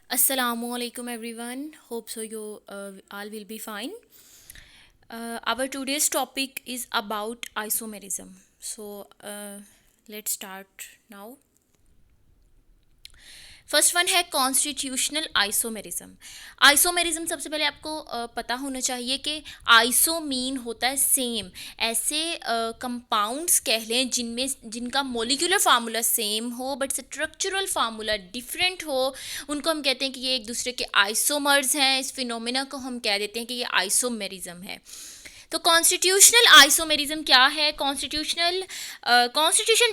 Assalamualaikum everyone. Hope so you all will be fine. Our today's topic is about isomerism. Let's start now. First one है constitutional isomerism. Isomerism सबसे पहले आपको पता होना चाहिए कि आइसो मीन होता है सेम। ऐसे कंपाउंड्स कह लें जिनमें जिनका मोलिकुलर फार्मूला सेम हो बट स्ट्रक्चरल फार्मूला डिफरेंट हो, उनको हम कहते हैं कि ये एक दूसरे के आइसोमर्स हैं। इस फिनोमिना को हम कह देते हैं कि ये आइसोमेरिज्म है। तो कॉन्स्टिट्यूशनल आइसोमेरिज्म क्या है? Constitution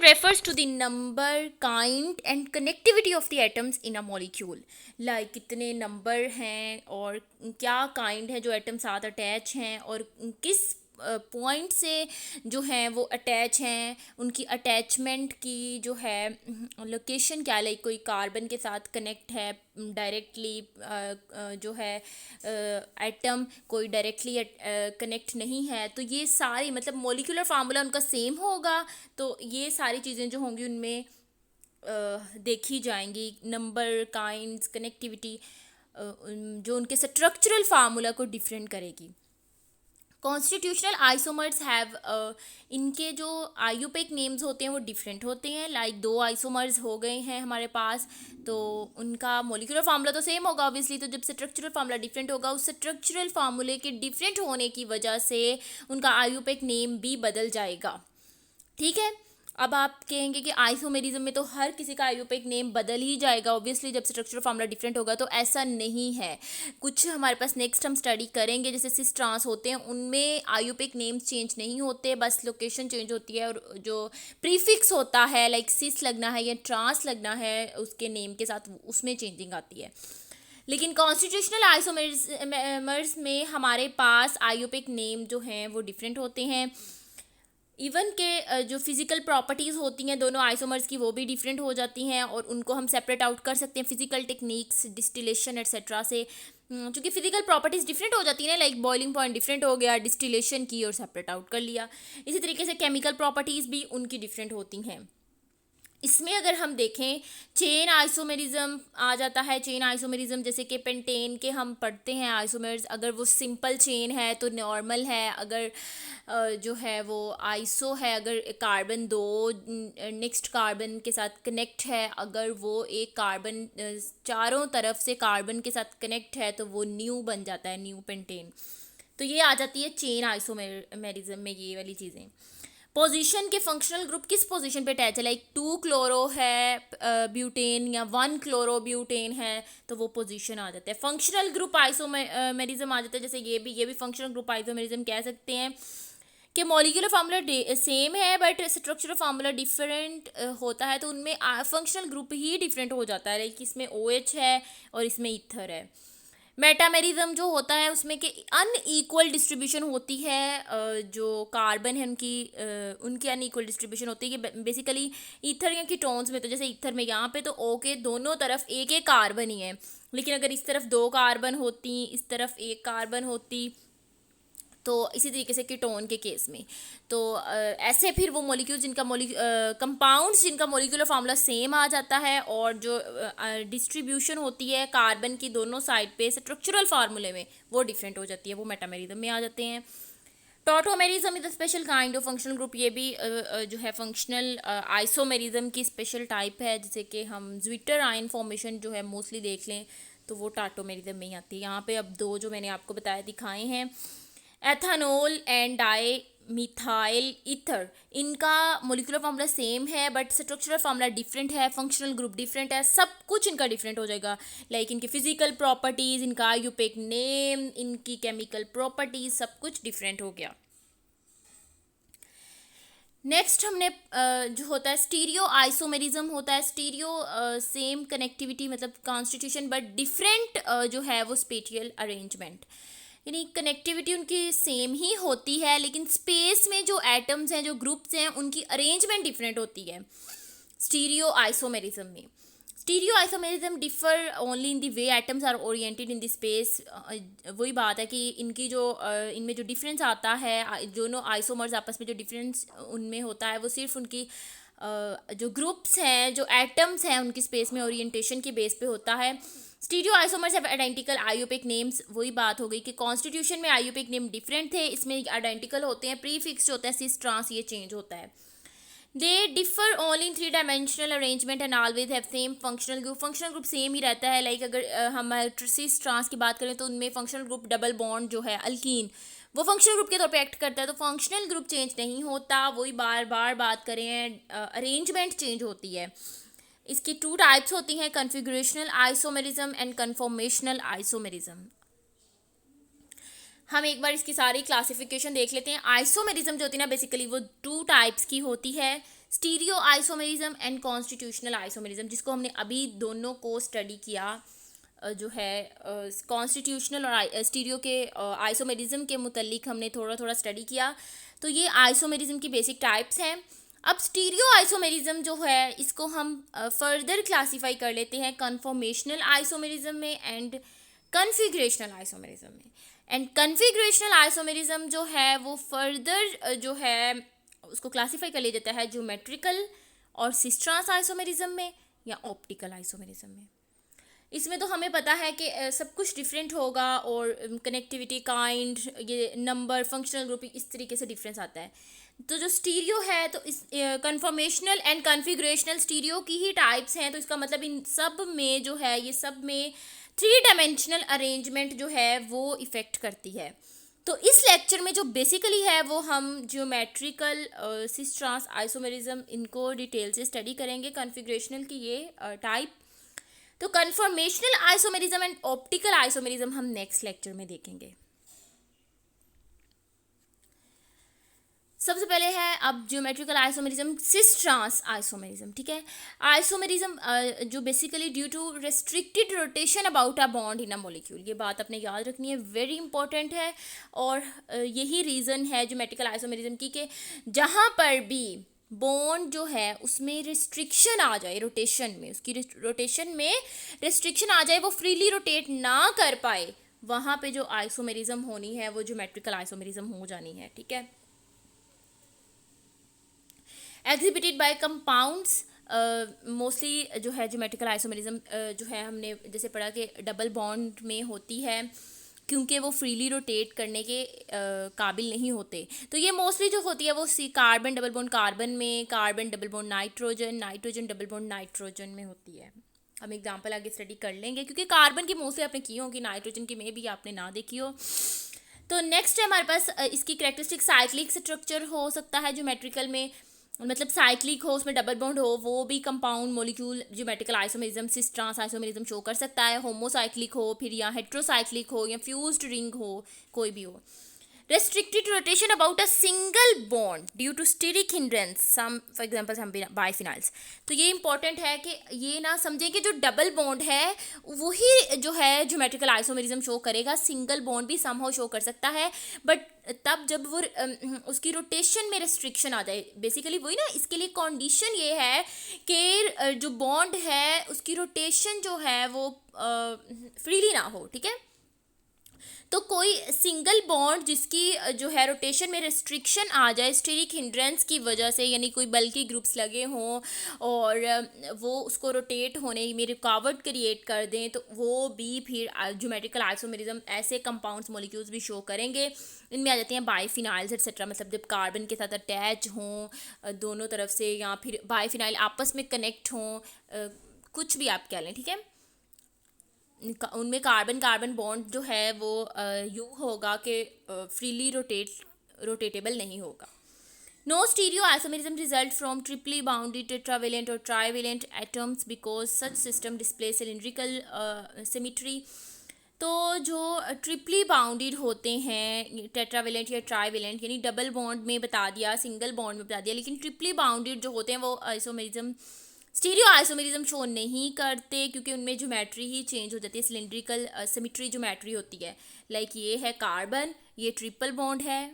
refers to the number, kind and connectivity of the atoms in a molecule. Like कितने नंबर हैं और क्या काइंड है जो एटम साथ अटैच हैं और किस पॉइंट से जो हैं वो अटैच हैं, उनकी अटैचमेंट की जो है लोकेशन क्या, लाइक कोई कार्बन के साथ कनेक्ट है डायरेक्टली जो है एटम, कोई डायरेक्टली कनेक्ट नहीं है। तो ये सारी मतलब मोलिकुलर फार्मूला उनका सेम होगा, तो ये सारी चीज़ें जो होंगी उनमें देखी जाएंगी। नंबर, काइंड्स, कनेक्टिविटी जो उनके स्ट्रक्चरल फार्मूला को डिफरेंट करेगी। कॉन्स्टिट्यूशनल आइसोमर्स हैव इनके जो आयुपेक नेम्स होते हैं वो डिफरेंट होते हैं। लाइक दो आइसोमर्स हो गए हैं हमारे पास, तो उनका मोलिकुलर फार्मूला तो सेम होगा ऑब्वियसली। तो जब स्ट्रक्चरल फार्मूला डिफरेंट होगा, उस स्ट्रक्चरल फार्मूले के डिफरेंट होने की वजह से उनका आयुपेक नेम भी बदल जाएगा। ठीक है। अब आप कहेंगे कि आइसोमेरिज्म में तो हर किसी का आयुपेक नेम बदल ही जाएगा ऑब्वियसली जब स्ट्रक्चरल फार्मूला डिफरेंट होगा। तो ऐसा नहीं है। कुछ हमारे पास नेक्स्ट हम स्टडी करेंगे जैसे सिस ट्रांस होते हैं, उनमें आयुपेक नेम्स चेंज नहीं होते, बस लोकेशन चेंज होती है। और जो प्रीफिक्स होता है लाइक सिस लगना है या ट्रांस लगना है उसके नेम के साथ, उसमें चेंजिंग आती है। लेकिन कॉन्स्टिट्यूशनल आइसोमर्स में हमारे पास आयुपेक नेम जो हैं वो डिफरेंट होते हैं। इवन के जो फिज़िकल प्रॉपर्टीज़ होती हैं दोनों आइसोमर्स की, वो भी डिफरेंट हो जाती हैं और उनको हम सेपरेट आउट कर सकते हैं फिजिकल टेक्निक्स, डिस्टिलेशन एट्सेट्रा से। क्योंकि फिजिकल प्रॉपर्टीज़ डिफरेंट हो जाती हैं ना, लाइक बॉइलिंग पॉइंट डिफरेंट हो गया, डिस्टिलेशन की और सेपरेट आउट कर लिया। इसी तरीके से केमिकल प्रॉपर्टीज़ भी उनकी डिफरेंट होती हैं। इसमें अगर हम देखें चेन आइसोमेरिज्म आ जाता है। चेन आइसोमेरिज्म जैसे कि पेंटेन के हम पढ़ते हैं आइसोमर्स, अगर वो सिंपल चेन है तो नॉर्मल है। अगर जो है वो आइसो है, अगर कार्बन दो नेक्स्ट कार्बन के साथ कनेक्ट है, अगर वो एक कार्बन चारों तरफ से कार्बन के साथ कनेक्ट है तो वो न्यू बन जाता है, न्यू पेंटेन। तो ये आ जाती है चेन आइसोमेरिज्म में ये वाली चीज़ें। पोजीशन के फंक्शनल ग्रुप किस पोजीशन पे अटैच है, लाइक 2 क्लोरो है ब्यूटेन या 1 क्लोरो ब्यूटेन है, तो वो पोजीशन आ जाता है। फंक्शनल ग्रुप आइसोमेरिज्म आ जाता है। जैसे ये भी फंक्शनल ग्रुप आइसोमेरिज्म कह सकते हैं कि मॉलिक्यूलर फार्मूला सेम है बट स्ट्रक्चरल फार्मूला डिफरेंट होता है, तो उनमें फंक्शनल ग्रुप ही डिफरेंट हो जाता है। लाइक इसमें OH है और इसमें ईथर है। मेटामेरिज्म जो होता है उसमें कि अनईक्वल डिस्ट्रीब्यूशन होती है, जो कार्बन है उनकी अनईक्वल डिस्ट्रीब्यूशन होती है। बेसिकली ईथर या कीटोन्स में, तो जैसे ईथर में यहाँ पे तो O के दोनों तरफ एक एक कार्बन ही है, लेकिन अगर इस तरफ 2 कार्बन होती, इस तरफ 1 कार्बन होती, तो इसी तरीके से कीटोन के केस में तो ऐसे फिर वो मॉलिक्यूल जिनका कंपाउंड्स जिनका मॉलिक्यूलर फार्मूला सेम आ जाता है और जो डिस्ट्रीब्यूशन होती है कार्बन की दोनों साइड पे स्ट्रक्चरल फार्मूले में, वो डिफरेंट हो जाती है, वो मेटामेरिज्म में आ जाते हैं। Tautomerism is a special kind of functional group. ये भी जो है फंक्शनल आइसोमेरिज्म की स्पेशल टाइप है, जैसे कि हम ज्विटर आयन फॉर्मेशन जो है मोस्टली देख लें तो वो टाटोमेरिज्म में ही आती है। यहाँ पे अब दो जो मैंने आपको बताया दिखाए हैं, ethanol and di methyl ether, इनका मोलिकुलर फार्मूला सेम है बट स्ट्रक्चरल फार्मूला डिफरेंट है, फंक्शनल ग्रुप डिफरेंट है, सब कुछ इनका डिफरेंट हो जाएगा। लाइक इनकी फिजिकल प्रॉपर्टीज़, इनका आयुपेक नेम, इनकी केमिकल प्रॉपर्टीज़, सब कुछ डिफरेंट हो गया। नेक्स्ट हमने जो होता है स्टीरियो आइसोमेरिज्म होता है। स्टीरियो सेम कनेक्टिविटी मतलब कॉन्स्टिट्यूशन बट डिफरेंट जो है वो स्पेटियल अरेंजमेंट, यानी कनेक्टिविटी उनकी सेम ही होती है लेकिन स्पेस में जो एटम्स हैं, जो ग्रुप्स हैं, उनकी अरेंजमेंट डिफरेंट होती है स्टीरियो आइसोमेरिज्म में। Stereo isomerism differ only in the way atoms are oriented in the space. वही बात है कि इनकी जो इनमें जो डिफरेंस आता है, दोनों आइसोमर्स आपस में जो डिफरेंस उनमें होता है वो सिर्फ उनकी जो ग्रुप्स हैं, जो एटम्स हैं, उनकी स्पेस में ओरिएंटेशन के बेस पे होता है। Stereo isomers have identical IUPAC names, वही बात हो गई कि कॉन्स्टिट्यूशन में आईयूपीएक नेम डिफरेंट थे, इसमें आइडेंटिकल होते हैं, प्रीफिक्स होता है, सिस ट्रांस ये चेंज होता है। They differ only in three dimensional arrangement and always have same functional group, functional group same ही रहता है। लाइक अगर हम सिस ट्रांस की बात करें तो उनमें फंक्शनल ग्रुप डबल बॉन्ड जो है अल्कीन, वो फंक्शनल ग्रुप के तौर पे एक्ट करता है, तो फंक्शनल ग्रुप चेंज नहीं होता। वही बार बार बात करें, अरेंजमेंट चेंज होती है। इसकी टू टाइप्स होती हैं, कन्फिगरेशनल आइसोमेरिज्म एंड कन्फॉर्मेशनल आइसोमेरिज्म। हम एक बार इसकी सारी क्लासिफिकेशन देख लेते हैं। आइसोमेरिज्म जो होती है ना, बेसिकली वो टू टाइप्स की होती है, stereo isomerism and constitutional isomerism, जिसको हमने अभी दोनों को स्टडी किया। जो है कॉन्स्टिट्यूशनल और स्टीरियो के आइसोमेरिज्म के मुतल्लिक हमने थोड़ा थोड़ा स्टडी किया। तो ये आइसोमेरिज्म की बेसिक टाइप्स हैं। अब स्टीरियो आइसोमेरिज्म जो है इसको हम फर्दर क्लासीफाई कर लेते हैं कन्फॉर्मेशनल आइसोमेरिज्म में एंड कन्फिग्रेशनल आइसोमेरिज्म में। एंड कन्फिग्रेशनल आइसोमेरिज्म जो है वो फर्दर जो है उसको क्लासीफाई कर लिया जाता है ज्योमेट्रिकल और सिस ट्रांस आइसोमेरिज्म में या ऑप्टिकल आइसोमेरिज्म में। इसमें तो हमें पता है कि सब कुछ डिफरेंट होगा और कनेक्टिविटी काइंड, ये नंबर, फंक्शनल ग्रुप, इस तरीके से डिफरेंस आता है। तो जो स्टीरियो है तो इस कन्फॉर्मेशनल एंड कन्फिग्रेशनल स्टीरियो की ही टाइप्स हैं, तो इसका मतलब इन सब में जो है ये सब में थ्री डायमेंशनल अरेंजमेंट जो है वो इफ़ेक्ट करती है। तो इस लेक्चर में जो बेसिकली है वो हम जियोमेट्रिकल सिस ट्रांस आइसोमेरिज्म इनको डिटेल से स्टडी करेंगे, कन्फिग्रेशनल की ये टाइप। तो conformational isomerism and optical isomerism हम नेक्स्ट लेक्चर में देखेंगे। सबसे पहले है अब geometrical isomerism, cis trans isomerism. ठीक है, आइसोमेरिज्म जो basically due to restricted rotation about a bond in a molecule, ये बात अपने याद रखनी है, वेरी इंपॉर्टेंट है। और यही रीज़न है ज्योमेट्रिकल आइसोमेरिज्म की कि जहाँ पर भी बॉन्ड जो है उसमें रिस्ट्रिक्शन आ जाए, रोटेशन में, उसकी रोटेशन में रिस्ट्रिक्शन आ जाए, वो फ्रीली रोटेट ना कर पाए, वहाँ पे जो आइसोमेरिज्म होनी है वो ज्योमेट्रिकल आइसोमेरिज्म हो जानी है। ठीक है, एग्जिबिटेड बाय कंपाउंड्स, मोस्टली जो है ज्योमेट्रिकल आइसोमेरिज्म जो है हमने जैसे पढ़ा कि डबल बॉन्ड में होती है क्योंकि वो फ्रीली रोटेट करने के काबिल नहीं होते। तो ये मोस्टली जो होती है वो कार्बन डबल बॉन्ड कार्बन में, carbon double bond nitrogen, nitrogen double bond nitrogen में होती है। हम एग्जांपल आगे स्टडी कर लेंगे क्योंकि कार्बन की मोस्टली आपने की होगी, नाइट्रोजन की में भी आपने ना देखी हो। तो नेक्स्ट है हमारे पास इसकी कैरेक्टरिस्टिक साइक्लिक स्ट्रक्चर हो सकता है ज्योमेट्रिकल में, मतलब साइक्लिक हो, उसमें डबल बॉन्ड हो, वो भी compound molecule geometrical isomerism cis trans isomerism show कर सकता है। होमोसाइक्लिक हो, फिर या हेट्रोसाइक्लिक हो, या फ्यूज्ड रिंग हो, कोई भी हो। restricted rotation about a single bond due to steric hindrance, some for example हम बाइफिनाइल्स। तो ये इंपॉर्टेंट है कि ये ना समझें कि जो डबल बॉन्ड है वही जो है ज्योमेट्रिकल आइसोमेरिज्म शो करेगा, सिंगल बॉन्ड भी समहाउ शो कर सकता है, बट तब जब वो उसकी रोटेशन में रिस्ट्रिक्शन आ जाए। बेसिकली वही ना, इसके लिए कंडीशन ये है कि जो बॉन्ड है उसकी रोटेशन जो है वो फ्रीली ना हो। ठीक है, तो कोई सिंगल बॉन्ड जिसकी जो है रोटेशन में रिस्ट्रिक्शन आ जाए स्टेरिक हिंड्रेंस की वजह से, यानी कोई बल्कि ग्रुप्स लगे हों और वो उसको रोटेट होने में रुकावट क्रिएट कर दें, तो वो भी फिर ज्योमेट्रिकल आइसोमेरिज्म ऐसे कंपाउंड्स मॉलिक्यूल्स भी शो करेंगे। इनमें आ जाते हैं बाइफिनाइल्स एक्सेट्रा, मतलब जब कार्बन के साथ अटैच हों दोनों तरफ से, या फिर बाइफिनाइल आपस में कनेक्ट हों, कुछ भी आप कह लें। ठीक है, उनमें कार्बन कार्बन बॉन्ड जो है वो यूँ होगा कि फ्रीली रोटेटेबल नहीं होगा। No stereo isomerism result from triply bounded tetravalent और trivalent atoms because such system display cylindrical symmetry. तो जो ट्रिपली बाउंडेड होते हैं, टेट्रावेलेंट या ट्राइवेलेंट, यानी डबल बॉन्ड में बता दिया, सिंगल बॉन्ड में बता दिया, लेकिन ट्रिपली बाउंडेड जो होते हैं वो आइसोमेरिज्म स्टीरियो आइसोमेरिज्म शो नहीं करते क्योंकि उनमें ज्योमेट्री ही चेंज हो जाती है, सिलिंड्रिकल सिमेट्री ज्योमेट्री होती है। लाइक ये है कार्बन, ये ट्रिपल बॉन्ड है,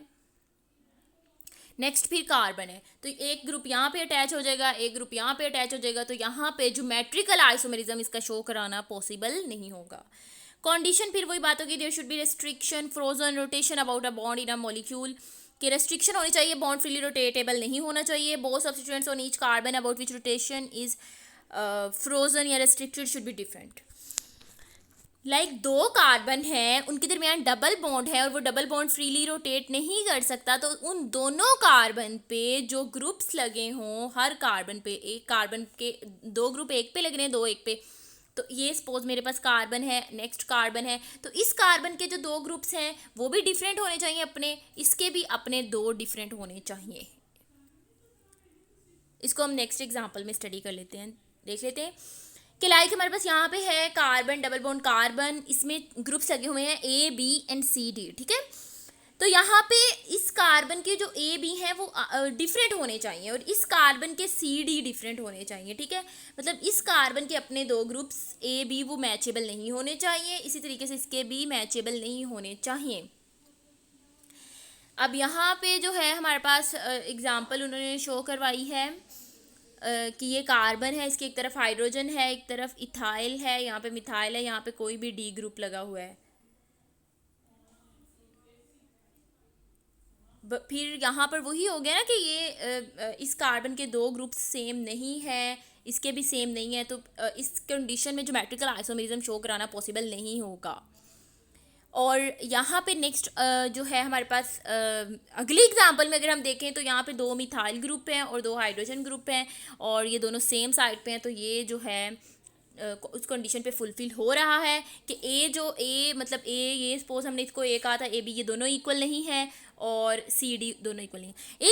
नेक्स्ट फिर कार्बन है, तो एक ग्रुप यहाँ पे अटैच हो जाएगा, एक ग्रुप यहाँ पे अटैच हो जाएगा, तो यहाँ पे ज्योमेट्रिकल आइसोमेरिज्म इसका शो कराना पॉसिबल नहीं होगा। कंडीशन फिर वही बात होगी, there should be restriction frozen rotation about a bond in a molecule, कि रेस्ट्रिक्शन होनी चाहिए, बॉन्ड फ्रीली रोटेटेबल नहीं होना चाहिए। Both substituents on each carbon about which rotation is frozen या रेस्ट्रिक्टेड शुड बी डिफरेंट। दो कार्बन हैं, उनके दरमियान डबल बॉन्ड है और वो डबल बॉन्ड फ्रीली रोटेट नहीं कर सकता, तो उन दोनों कार्बन पे जो ग्रुप्स लगे हों, हर कार्बन पे, एक कार्बन के दो ग्रुप एक पे लग रहे हैं, दो एक पे, तो ये सपोज मेरे पास कार्बन है, नेक्स्ट कार्बन है, तो इस कार्बन के जो दो ग्रुप्स हैं वो भी डिफरेंट होने चाहिए अपने, इसके भी अपने दो डिफरेंट होने चाहिए। इसको हम नेक्स्ट एग्जाम्पल में स्टडी कर लेते हैं, देख लेते हैं कि लाइक हमारे पास यहाँ पे है कार्बन, डबल बॉन्ड कार्बन, इसमें ग्रुप्स लगे हुए हैं A B and C D, ठीक है। तो यहाँ पे इस कार्बन के जो ए बी हैं वो डिफरेंट होने चाहिए और इस कार्बन के सी डी डिफरेंट होने चाहिए, ठीक है। मतलब इस कार्बन के अपने दो ग्रुप्स ए बी वो मैचेबल नहीं होने चाहिए, इसी तरीके से इसके भी मैचेबल नहीं होने चाहिए। अब यहाँ पे जो है हमारे पास एग्जाम्पल उन्होंने शो करवाई है कि ये कार्बन है, इसकी एक तरफ हाइड्रोजन है, एक तरफ इथाइल है, यहाँ पे मिथाइल है, यहाँ पे कोई भी डी ग्रुप लगा हुआ है। फिर यहाँ पर वही हो गया ना कि ये इस कार्बन के दो ग्रुप्स सेम नहीं है, इसके भी सेम नहीं है, तो इस कंडीशन में ज्योमेट्रिकल आइसोमेरिज्म शो कराना पॉसिबल नहीं होगा। और यहाँ पे नेक्स्ट जो है हमारे पास अगली एग्जांपल में अगर हम देखें तो यहाँ पे दो मिथाइल ग्रुप हैं और दो हाइड्रोजन ग्रुप हैं और ये दोनों सेम साइड पे हैं, तो ये जो है उस कंडीशन पे फुलफिल हो रहा है कि ए जो ए मतलब ए, ये सपोज हमने इसको ए कहा था, ए बी, ये दोनों इक्वल नहीं है और सी डी दोनों इक्वल नहीं है।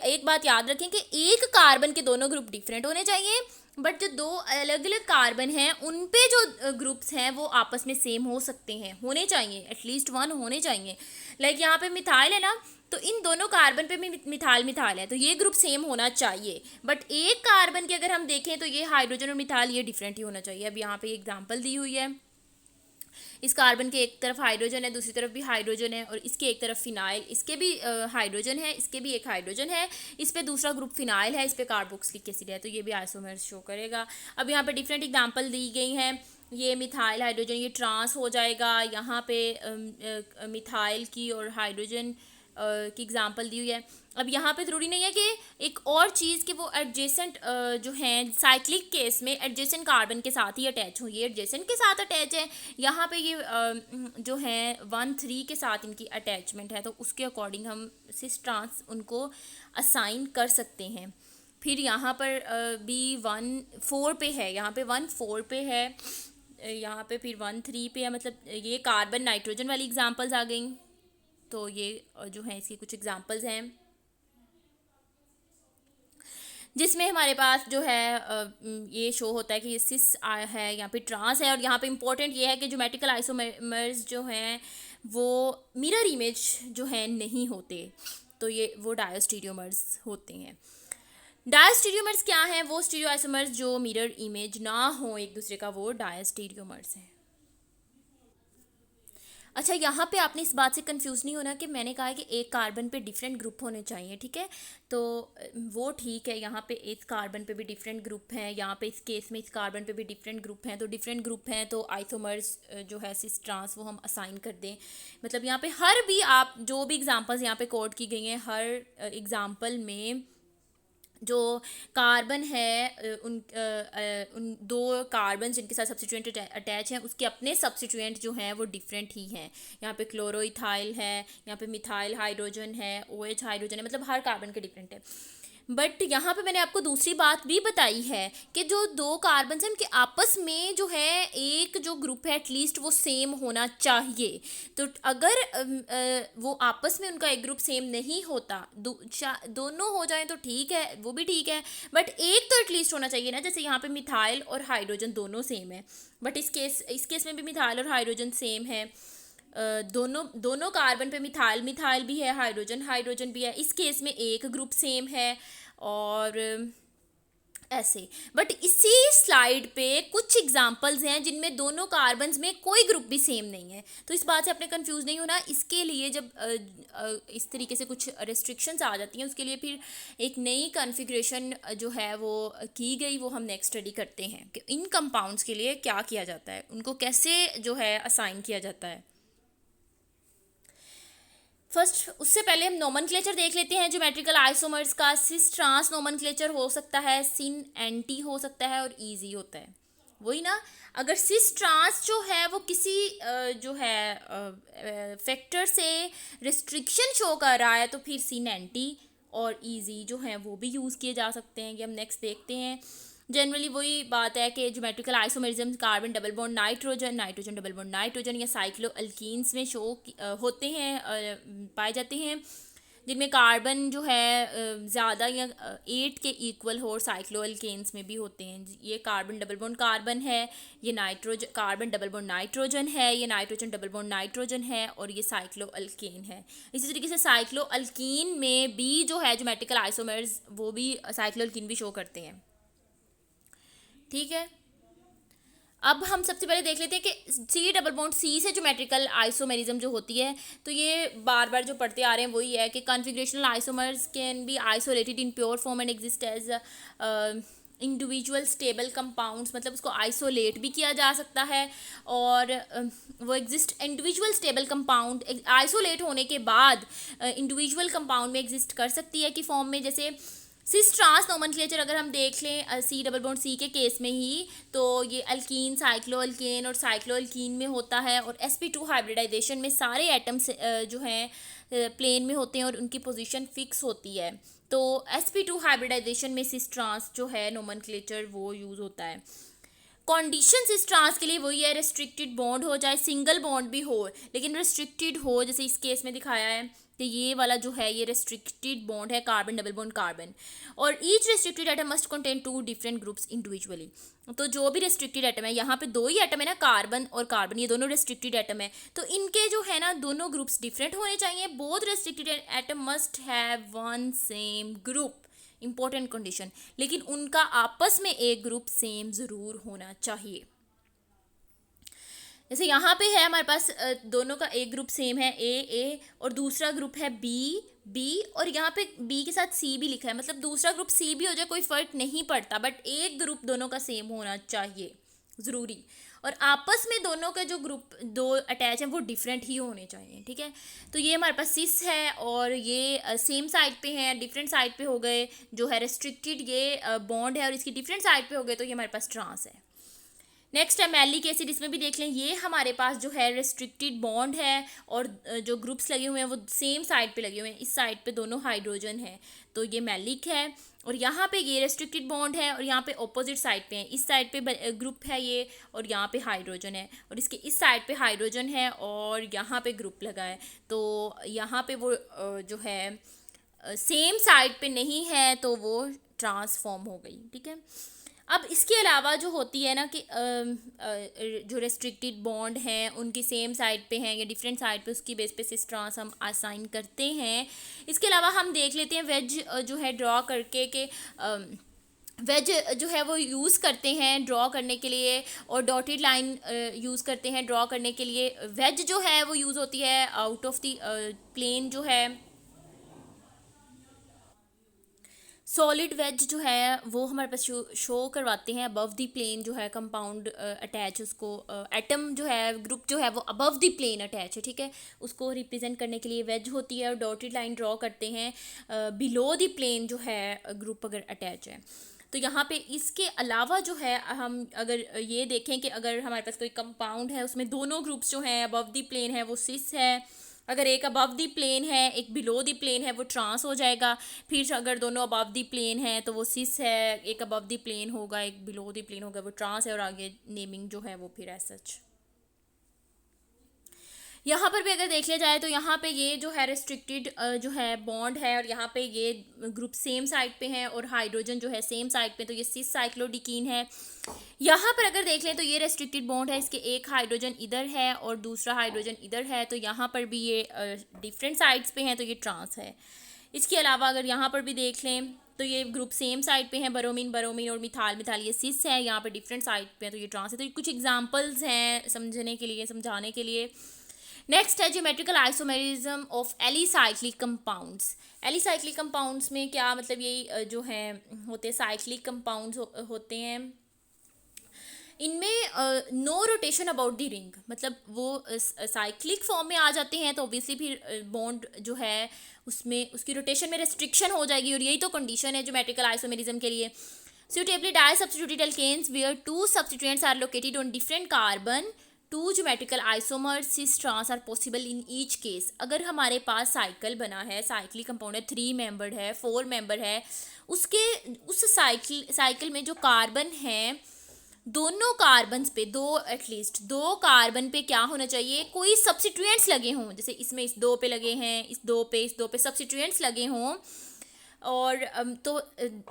एक बात याद रखें कि एक कार्बन के दोनों ग्रुप डिफरेंट होने चाहिए, बट जो दो अलग अलग कार्बन हैं उन पे जो ग्रुप्स हैं वो आपस में सेम हो सकते हैं, होने चाहिए, एटलीस्ट वन होने चाहिए। लाइक यहाँ पे मिथाइल है ना, तो इन दोनों कार्बन पे भी मिथाइल मिथाइल है, तो ये ग्रुप सेम होना चाहिए, बट एक कार्बन के अगर हम देखें तो ये हाइड्रोजन और मिथाइल ये डिफरेंट ही होना चाहिए। अब यहाँ पे एग्जांपल दी हुई है, इस कार्बन के एक तरफ हाइड्रोजन है, दूसरी तरफ भी हाइड्रोजन है और इसके एक तरफ फिनाइल, इसके भी हाइड्रोजन है, इसके भी एक हाइड्रोजन है, इस पे दूसरा ग्रुप फिनाइल है, इस पे कार्बोक्सिलिक एसिड है, तो ये भी आइसोमर्स शो करेगा। अब यहाँ पे डिफरेंट एग्जांपल दी गई हैं, ये मिथाइल हाइड्रोजन ये ट्रांस हो जाएगा, यहाँ पे मिथाइल की और हाइड्रोजन की एग्जांपल दी हुई है। अब यहाँ पे ज़रूरी नहीं है कि एक और चीज़ कि वो एडजेसेंट जो हैं साइक्लिक केस में एडजेसेंट कार्बन के साथ ही अटैच हो, ये एडजेसेंट के साथ अटैच है, यहाँ पे ये जो है 1,3 के साथ इनकी अटैचमेंट है, तो उसके अकॉर्डिंग हम सिस ट्रांस उनको असाइन कर सकते हैं। फिर यहाँ पर भी 1,4 पे है, यहाँ पे 1,4 पे है, यहाँ पे फिर 1,3 पे है, मतलब ये कार्बन नाइट्रोजन वाली एग्जांपल्स आ गई। तो ये जो है इसकी कुछ एग्जांपल्स हैं जिसमें हमारे पास जो है ये शो होता है कि सिस है, यहाँ पे ट्रांस है, और यहाँ पे इम्पोर्टेंट ये है कि ज्योमेट्रिकल आइसोमर्स जो हैं वो मिरर इमेज जो है नहीं होते, तो ये वो डायोस्टीरियोमर्स होते हैं। डायोस्टीरियोमर्स क्या हैं? वो स्टीरियो आइसोमर्स जो मिरर इमेज ना हो एक दूसरे का, वो डायोस्टीरियोमर्स हैं। अच्छा, यहाँ पे आपने इस बात से कंफ्यूज नहीं होना कि मैंने कहा है कि एक कार्बन पे डिफरेंट ग्रुप होने चाहिए, ठीक है, तो वो ठीक है, यहाँ पे इस कार्बन पे भी डिफरेंट ग्रुप हैं, यहाँ पे इस केस में इस कार्बन पे भी डिफरेंट ग्रुप हैं, तो डिफरेंट ग्रुप हैं तो आइसोमर्स जो है सिस ट्रांस वो हम असाइन कर दें। मतलब यहाँ पे हर भी आप जो भी एग्जांपल्स यहाँ पे कोड की गई हैं, हर एग्जांपल में जो कार्बन है उन दो कार्बन जिनके साथ सब्स्टिट्यूएंट अटैच हैं उसके अपने सब्स्टिट्यूएंट जो हैं वो डिफरेंट ही हैं। यहाँ पे क्लोरोइथाइल है, यहाँ पे मिथाइल हाइड्रोजन है, OH हाइड्रोजन है, मतलब हर कार्बन के डिफरेंट है। बट यहाँ पे मैंने आपको दूसरी बात भी बताई है कि जो दो कार्बन हैं उनके आपस में जो है एक जो ग्रुप है एटलीस्ट वो सेम होना चाहिए। तो अगर वो आपस में उनका एक ग्रुप सेम नहीं होता, दोनों हो जाएं तो ठीक है, वो भी ठीक है, बट एक तो एटलीस्ट होना चाहिए ना। जैसे यहाँ पे मिथाइल और हाइड्रोजन दोनों सेम है, बट इस केस में भी मिथाइल और हाइड्रोजन सेम है, दोनों दोनों कार्बन पे मिथाइल मिथाइल भी है, हाइड्रोजन हाइड्रोजन भी है, इस केस में एक ग्रुप सेम है और ऐसे। बट इसी स्लाइड पे कुछ एग्जांपल्स हैं जिनमें दोनों कार्बन्स में कोई ग्रुप भी सेम नहीं है, तो इस बात से अपने कंफ्यूज नहीं होना। इसके लिए जब इस तरीके से कुछ रेस्ट्रिक्शंस आ जाती हैं उसके लिए फिर एक नई कॉन्फ़िगरेशन जो है वो की गई, वो हम नेक्स्ट स्टडी करते हैं कि इन कंपाउंड्स के लिए क्या किया जाता है, उनको कैसे जो है असाइन किया जाता है। फर्स्ट उससे पहले हम नोमेनक्लेचर देख लेते हैं ज्योमेट्रिकल आइसोमर्स का। सिस ट्रांस नोमेनक्लेचर हो सकता है, सिन एंटी हो सकता है और ईजी होता है। वही ना, अगर सिस ट्रांस जो है वो किसी जो है फैक्टर से रिस्ट्रिक्शन शो कर रहा है तो फिर सिन एंटी और ईजी जो हैं वो भी यूज़ किए जा सकते हैं। कि हम नेक्स्ट देखते हैं, जनरली वही बात है कि geometrical isomerism carbon double bond nitrogen, nitrogen double bond nitrogen या साइक्लो अल्कीन्स में शो होते हैं, पाए जाते हैं, जिनमें कार्बन जो है ज़्यादा या 8 के इक्वल हो, और साइक्लो अल्केन्स में भी होते हैं। ये कार्बन डबल बॉन्ड कार्बन है, ये nitrogen carbon double bond nitrogen है, ये नाइट्रोजन डबल बॉन्ड नाइट्रोजन है, और ये साइक्लो अल्केन है। इसी तरीके से साइक्लो अल्कीन में भी जो है ज्योमेट्रिकल आइसोमर्स वो भी साइक्लो अल्कीन भी शो करते हैं। ठीक है, अब हम सबसे पहले देख लेते हैं कि सी डबल बॉन्ड सी से ज्योमेट्रिकल आइसोमेरिज्म जो होती है, तो ये बार बार जो पढ़ते आ रहे हैं वही है कि configurational isomers can be isolated in pure form and exist as individual stable compounds, मतलब उसको आइसोलेट भी किया जा सकता है, और वो exist individual stable compound isolate होने के बाद इंडिविजुअल कंपाउंड में एग्जिस्ट कर सकती है कि फॉर्म में। जैसे सिस ट्रांस नोमेनक्लेचर अगर हम देख लें सी डबल बॉन्ड सी के केस में ही, तो ये अल्कीन, साइक्लो अल्केन और साइक्लो अल्कीन में होता है, और sp2 हाइब्रिडाइजेशन में सारे एटम्स जो हैं प्लेन में होते हैं और उनकी पोजीशन फिक्स होती है। तो sp2 हाइब्रिडाइजेशन में सिस ट्रांस जो है नोमेनक्लेचर वो यूज़ होता है। कंडीशन इस ट्रांस के लिए वही है, रेस्ट्रिक्टेड बॉन्ड हो, चाहे सिंगल बॉन्ड भी हो, लेकिन रेस्ट्रिक्टेड हो, जैसे इस केस में दिखाया है कि ये वाला जो है ये रेस्ट्रिक्टेड बॉन्ड है कार्बन डबल बॉन्ड कार्बन, और each restricted atom must contain 2 different groups individually. तो जो भी रेस्ट्रिक्टेड एटम है, यहाँ पे 2 ही एटम है ना, कार्बन और कार्बन, ये दोनों रेस्ट्रिक्टेड एटम है, तो इनके जो है ना दोनों ग्रुप्स डिफरेंट होने चाहिए। Both restricted atom must have one same group, important condition, लेकिन उनका आपस में एक ग्रुप सेम ज़रूर होना चाहिए। जैसे यहाँ पे है हमारे पास दोनों का एक ग्रुप सेम है, ए और दूसरा ग्रुप है बी, और यहाँ पे बी के साथ सी भी लिखा है, मतलब दूसरा ग्रुप सी भी हो जाए कोई फ़र्क नहीं पड़ता, बट एक ग्रुप दोनों का सेम होना चाहिए ज़रूरी, और आपस में दोनों के जो ग्रुप दो अटैच हैं वो डिफरेंट ही होने चाहिए। ठीक है, तो ये हमारे पास सिस है, और ये सेम साइड पे हैं, डिफरेंट साइड पे हो गए जो है रेस्ट्रिक्टेड, ये बॉन्ड है और इसकी डिफरेंट साइड पे हो गए, तो ये हमारे पास ट्रांस है। नेक्स्ट है मैलिक एसिड, इसमें भी देख लें, ये हमारे पास जो है रेस्ट्रिक्टेड बॉन्ड है, और जो ग्रुप्स लगे हुए हैं वो सेम साइड पे लगे हुए हैं, इस साइड पे दोनों हाइड्रोजन है, तो ये मैलिक है, और यहाँ पे ये रेस्ट्रिक्टेड बॉन्ड है, और यहाँ पे ऑपोजिट साइड पे है, इस साइड पे ग्रुप है ये, और यहाँ पे हाइड्रोजन है, और इसके इस साइड पे हाइड्रोजन है और यहाँ पे ग्रुप लगा है, तो यहाँ पे वो जो है सेम साइड पे नहीं है, तो वो ट्रांसफॉर्म हो गई। ठीक है, अब इसके अलावा जो होती है ना कि जो रेस्ट्रिक्टेड बॉन्ड हैं उनकी सेम साइड पे हैं या डिफरेंट साइड पे, उसकी बेस पे सिस ट्रांस हम असाइन करते हैं। इसके अलावा हम देख लेते हैं वेज जो है ड्रॉ करके कि वेज जो है वो यूज़ करते हैं ड्रॉ करने के लिए, और डॉटेड लाइन यूज़ करते हैं ड्रॉ करने के लिए। वेज जो है वो यूज़ होती है आउट ऑफ द प्लेन, जो है सॉलिड वेज जो है वो हमारे पास शो करवाते हैं अबव द प्लेन, जो है कंपाउंड अटैच, उसको एटम जो है ग्रुप जो है वो अबव द प्लेन अटैच है। ठीक है, उसको रिप्रेजेंट करने के लिए वेज होती है, और डॉटेड लाइन ड्रॉ करते हैं बिलो द प्लेन जो है ग्रुप अगर अटैच है। तो यहाँ पे इसके अलावा जो है हम अगर ये देखें कि अगर हमारे पास कोई कंपाउंड है उसमें दोनों ग्रुप्स जो हैं अबव द प्लेन है वो सिस है, अगर एक अबव दी प्लेन है एक बिलो दी प्लेन है वो ट्रांस हो जाएगा, फिर अगर दोनों अबव दी प्लेन है तो वो सिस है, एक अबव दी प्लेन होगा एक बिलो दी प्लेन होगा वो ट्रांस है, और आगे नेमिंग जो है वो फिर एज सच। यहाँ पर भी अगर देख लिया जाए तो यहाँ पे ये जो है रेस्ट्रिक्टेड जो है बॉन्ड है, और यहाँ पे ये ग्रुप सेम साइड पे हैं, और हाइड्रोजन जो है सेम साइड पे, तो ये सिस साइक्लोडिकीन है। यहाँ पर अगर देख लें तो ये रेस्ट्रिक्टेड बॉन्ड है, इसके एक हाइड्रोजन इधर है और दूसरा हाइड्रोजन इधर है, तो यहाँ पर भी ये डिफरेंट साइड्स पे हैं, तो ये ट्रांस है। इसके अलावा अगर यहाँ पर भी देख लें तो ये ग्रुप सेम साइड पे हैं, बरोमीन बरोमीन और मिथाल मिथाल, ये सिस है, यहाँ पर डिफरेंट साइड पे है, तो ये ट्रांस है। तो ये कुछ एग्जांपल्स हैं समझने के लिए, समझाने के लिए। नेक्स्ट है geometrical isomerism of alicyclic compounds. Alicyclic compounds में क्या मतलब, यही जो है होते हैं साइक्लिक कंपाउंड्स होते हैं, इनमें no rotation about the ring, मतलब वो साइक्लिक फॉर्म में आ जाते हैं, तो ऑब्वियसली फिर बॉन्ड जो है उसमें उसकी रोटेशन में रेस्ट्रिक्शन हो जाएगी, और यही तो कंडीशन है ज्योमेट्रिकल आइसोमेरिज्म के लिए। Suitably di-substituted alkanes where two substituents are located on different carbon, two geometrical isomers cis trans are possible in each case. अगर हमारे पास साइकिल बना है, साइक्लिक कंपाउंड है, 3 मेंबर्ड है, 4 मेंबर है, उसके उस साइकिल में जो कार्बन है, दोनों कार्बन पे एटलीस्ट दो कार्बन पे क्या होना चाहिए, कोई सब्सिट्यूएंट्स लगे हों, जैसे इसमें इस दो पे लगे हैं, इस दो पे सब्सिट्यूएंट्स लगे हों, और तो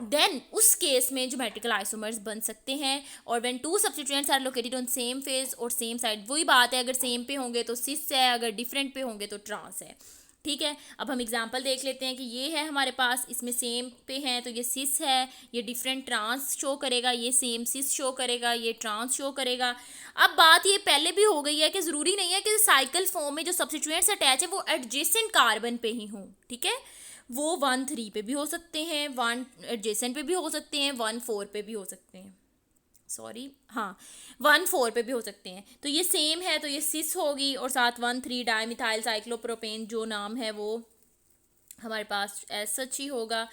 देन उस केस में ज्योमेट्रिकल आइसोमर्स बन सकते हैं. और when two substituents are located on same face और सेम साइड, वही बात है, अगर सेम पे होंगे तो सिस है, अगर डिफरेंट पे होंगे तो ट्रांस है. ठीक है, अब हम एग्जांपल देख लेते हैं कि ये है हमारे पास, इसमें सेम पे हैं तो ये सिस है, ये डिफरेंट ट्रांस शो करेगा, ये सेम सिस शो करेगा, ये ट्रांस शो करेगा. अब बात ये पहले भी हो गई है कि ज़रूरी नहीं है कि साइकिल फॉर्म में जो सब्स्टिट्यूएंट्स अटैच है वो एडजेसेंट कार्बन पे ही हों. ठीक है, वो 1,3 पे भी हो सकते हैं, 1 एडजेसेंट पे भी हो सकते हैं, 1,4 पे भी हो सकते हैं, सॉरी हाँ 1,4 पे भी हो सकते हैं. तो ये सेम है तो ये सिस होगी, और साथ 1,3 डाईमिथाइल साइक्लोप्रोपेन जो नाम है वो हमारे पास एज सच ही होगा.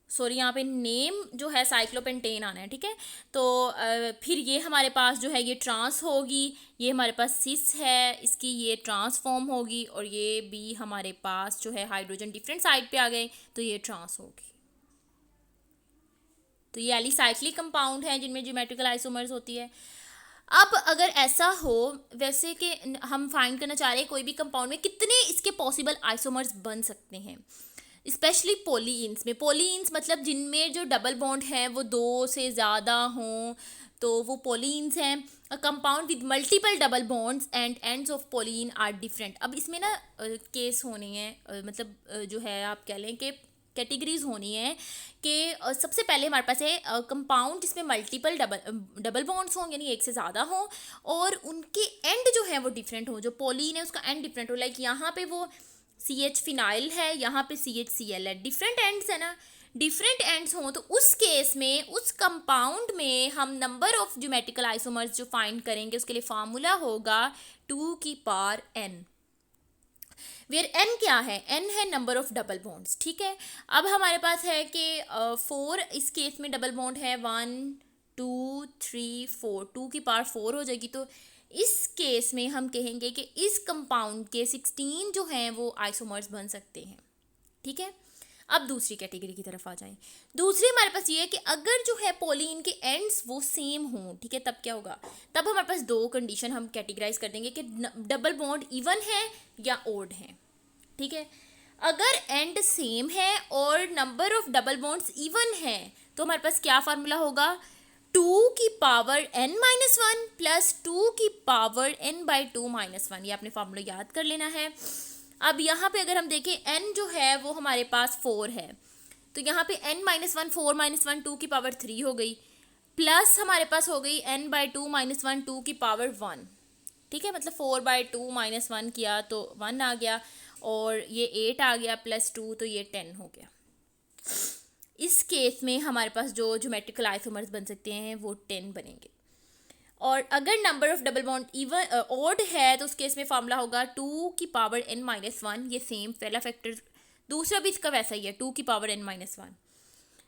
सॉरी, यहाँ पे नेम जो है साइक्लोपेंटेन आना है. ठीक है, तो फिर ये हमारे पास जो है ये ट्रांस होगी, ये हमारे पास सिस है, इसकी ये ट्रांसफॉर्म होगी, और ये भी हमारे पास जो है हाइड्रोजन डिफरेंट साइड पे आ गए तो ये ट्रांस होगी. तो ये एलिसाइक्लिक कंपाउंड है जिनमें ज्योमेट्रिकल आइसोमर्स होती है. अब अगर ऐसा हो, वैसे कि हम फाइंड करना चाह रहे हैं कोई भी कंपाउंड में कितने इसके पॉसिबल आइसोमर्स बन सकते हैं, स्पेशली पोलीन्स में. पोलीन्स मतलब जिनमें जो डबल बॉन्ड है वो 2 से ज़्यादा हों, तो वो पोलीन्स हैं. A compound with multiple double bonds and ends of polyene are different. अब इसमें ना केस होने हैं, मतलब जो है आप कह लें कि कैटेगरीज होनी है कि सबसे पहले हमारे पास है कंपाउंड जिसमें मल्टीपल डबल बॉन्ड्स हों, यानी एक से ज़्यादा हों, और उनके एंड जो है वो डिफरेंट हो. जो पोलीन है उसका एंड डिफरेंट हो, लाइक यहाँ पे वो CH फिनाइल है, यहाँ पे CHCl है, डिफरेंट एंड्स है ना, डिफरेंट एंड्स हों तो उस केस में उस कंपाउंड में हम नंबर ऑफ ज्योमेट्रिकल आइसोमर्स जो फाइंड करेंगे उसके लिए फार्मूला होगा 2 की पावर n, वेयर n क्या है, n है नंबर ऑफ डबल बॉन्ड्स. ठीक है, अब हमारे पास है कि 4, इस केस में डबल बॉन्ड है 1 2 3 4, 2 की पावर 4 हो जाएगी. तो इस केस में हम कहेंगे कि इस कंपाउंड के 16 जो हैं वो आइसोमर्स बन सकते हैं. ठीक है, अब दूसरी कैटेगरी की तरफ आ जाएं. दूसरी हमारे पास ये है कि अगर जो है पोलीन के एंड्स वो सेम हों, ठीक है, तब क्या होगा, तब हमारे पास 2 कंडीशन हम कैटेगराइज कर देंगे कि डबल बॉन्ड इवन है या ओड है. ठीक है, अगर एंड सेम है और number of double bonds even है तो हमारे पास क्या फार्मूला होगा, 2 की पावर n-1 प्लस 2 की पावर n/2-1. ये आपने फार्मूला याद कर लेना है. अब यहाँ पे अगर हम देखें n जो है वो हमारे पास 4 है, तो यहाँ पे n-1 4-1 2 की पावर 3 हो गई, प्लस हमारे पास हो गई n/2-1 2 की पावर 1. ठीक है, मतलब 4/2-1 किया तो 1 आ गया, और ये 8 आ गया, प्लस 2 तो ये 10 हो गया. इस केस में हमारे पास जो ज्योमेट्रिकल आइसोमर्स बन सकते हैं वो 10 बनेंगे. और अगर number of double bond even odd है तो उस केस में फार्मूला होगा 2 की पावर n-1. ये सेम पहला फैक्टर, दूसरा भी इसका वैसा ही है, 2 की पावर n-1,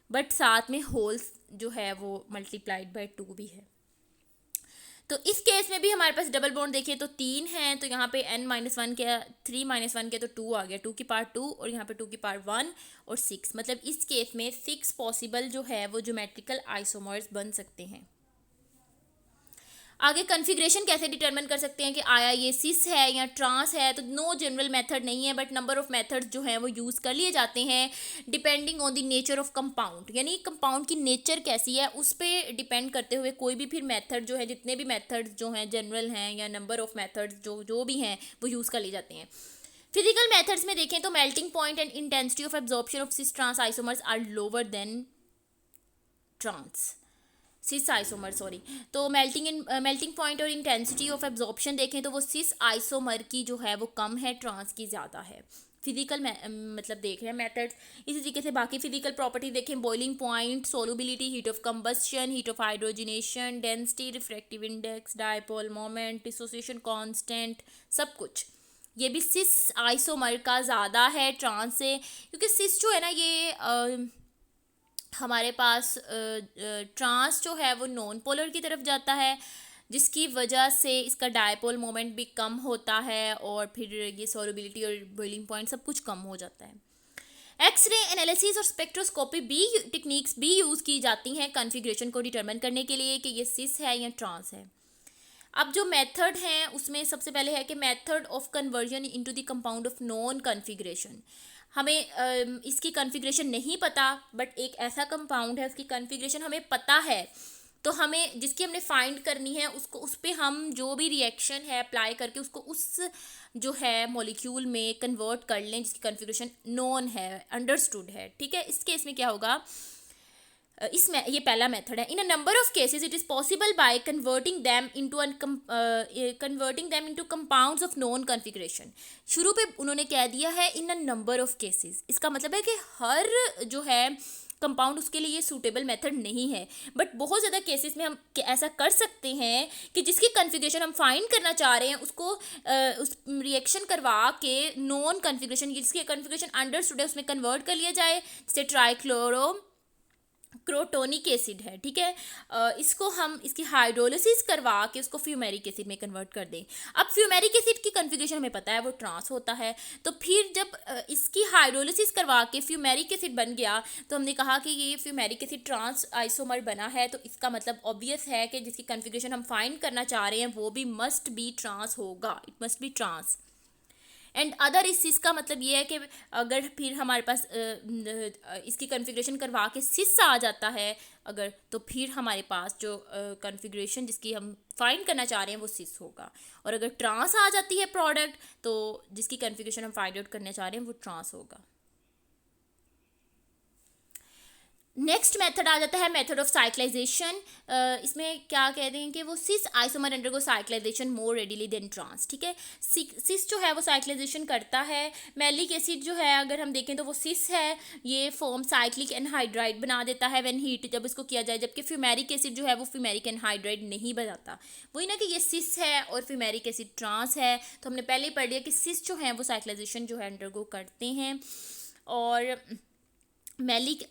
बट साथ में होल्स जो है वो मल्टीप्लाइड बाय 2 भी है. तो इस केस में भी हमारे पास डबल बॉन्ड देखिए तो 3 हैं, तो यहाँ पे n-1 के 3-1 के तो 2 आ गया, 2 की पावर 2, और यहाँ पे 2 की पावर 1 और 6, मतलब इस केस में 6 पॉसिबल जो है वो ज्योमेट्रिकल आइसोमर्स बन सकते हैं. आगे कन्फिग्रेशन कैसे डिटरमिन कर सकते हैं कि आया ये सिस है या ट्रांस है, तो नो जनरल मेथड नहीं है, बट नंबर ऑफ मेथड्स जो हैं वो यूज़ कर लिए जाते हैं depending on the nature of compound. यानी कंपाउंड की नेचर कैसी है उस पर डिपेंड करते हुए कोई भी फिर मेथड जो है, जितने भी मेथड्स जो हैं जनरल हैं या नंबर ऑफ मेथड्स जो भी हैं वो यूज़ कर लिए जाते हैं. फिजिकल मेथड्स में देखें तो melting point and intensity of absorption of cis trans isomers are lower than trans cis isomer, sorry. तो मेल्टिंग पॉइंट और इंटेंसिटी ऑफ एब्जॉर्प्शन देखें तो वो सिस आइसोमर की जो है वो कम है, ट्रांस की ज़्यादा है. फिजिकल मतलब देख रहे हैं मेथड्स. इसी तरीके से बाकी फिजिकल प्रॉपर्टी देखें, boiling point, solubility, heat of combustion, heat of hydrogenation, density, refractive index, dipole moment, dissociation constant, सब कुछ ये भी सिस आइसोमर का ज़्यादा है ट्रांस से, क्योंकि सिस जो है ना ये हमारे पास ट्रांस जो है वो नॉन पोलर की तरफ जाता है, जिसकी वजह से इसका डायपोल मोमेंट भी कम होता है और फिर ये सॉल्युबिलिटी और बॉइलिंग पॉइंट सब कुछ कम हो जाता है। एक्सरे एनालिसिस और स्पेक्ट्रोस्कोपी भी टेक्निक्स भी यूज़ की जाती हैं कॉन्फ़िगरेशन को डिटरमिन करने के लिए कि ये सिस है या ट्रांस है। अब जो मेथड हैं उसमें सबसे पहले है कि method of conversion into the compound of non configuration. हमें इसकी कॉन्फ़िगरेशन नहीं पता, बट एक ऐसा कंपाउंड है उसकी कॉन्फ़िगरेशन हमें पता है, तो हमें जिसकी हमने फाइंड करनी है उसको उस पर हम जो भी रिएक्शन है अप्लाई करके उसको उस जो है मॉलिक्यूल में कन्वर्ट कर लें जिसकी कॉन्फ़िगरेशन नोन है, अंडरस्टूड है। ठीक है, इस केस में क्या होगा, इसमें ये पहला मेथड है। In a number of cases it is possible by converting them into compounds of non configuration. शुरू पे उन्होंने कह दिया है in a number of cases, इसका मतलब है कि हर जो है कंपाउंड उसके लिए ये सूटेबल मेथड नहीं है, बट बहुत ज़्यादा केसेस में हम ऐसा कर सकते हैं कि जिसकी कॉन्फ़िगरेशन हम फाइंड करना चाह रहे हैं उसको उस रिएक्शन करवा के नॉन कॉन्फ़िगरेशन जिसकी कॉन्फ़िगरेशन अंडरस्टूड है उसमें कन्वर्ट कर लिया जाए, जैसे ट्राइक्लोरो क्रोटोनिक एसिड है। ठीक है, इसको हम इसकी हाइड्रोलिसिस करवा के उसको फ्यूमेरिक एसिड में कन्वर्ट कर दें। अब फ्यूमेरिक एसिड की कॉन्फ़िगरेशन हमें पता है वो ट्रांस होता है, तो फिर जब इसकी हाइड्रोलिसिस करवा के फ्यूमेरिक एसिड बन गया तो हमने कहा कि ये फ्यूमेरिक एसिड ट्रांस आइसोमर बना है, तो इसका मतलब ऑब्वियस है कि जिसकी कॉन्फ़िगरेशन हम फाइंड करना चाह रहे हैं वो भी मस्ट बी ट्रांस होगा, it must be trans. And other इस चीज़ का मतलब ये है कि अगर फिर हमारे पास इसकी कॉन्फ़िगरेशन करवा के सिस आ जाता है अगर, तो फिर हमारे पास जो कॉन्फ़िगरेशन जिसकी हम फाइंड करना चाह रहे हैं वो सिस होगा, और अगर ट्रांस आ जाती है प्रोडक्ट तो जिसकी कॉन्फ़िगरेशन हम फाइंड आउट करना चाह रहे हैं वो ट्रांस होगा। नेक्स्ट मेथड आ जाता है मेथड ऑफ साइक्लाइजेशन। इसमें क्या कहते हैं कि वो सिस आइसोमर अंडरगो साइक्लाइजेशन मोर रेडिली देन ट्रांस। ठीक है, सिस जो है वो साइक्लाइजेशन करता है। मैलिक एसिड जो है अगर हम देखें तो वो सिस है, ये फॉर्म साइक्लिक एनहाइड्राइड बना देता है व्हेन हीट, जब इसको किया जाए, जबकि फ्यूमेरिक एसिड जो है वो फ्यूमेरिक एनहाइड्राइड नहीं बनाता। वही ना कि ये सिस है और फ्यूमेरिक एसिड ट्रांस है, तो हमने पहले ही पढ़ लिया कि सिस जो है वो साइक्लाइजेशन जो है अंडरगो करते हैं, और maleic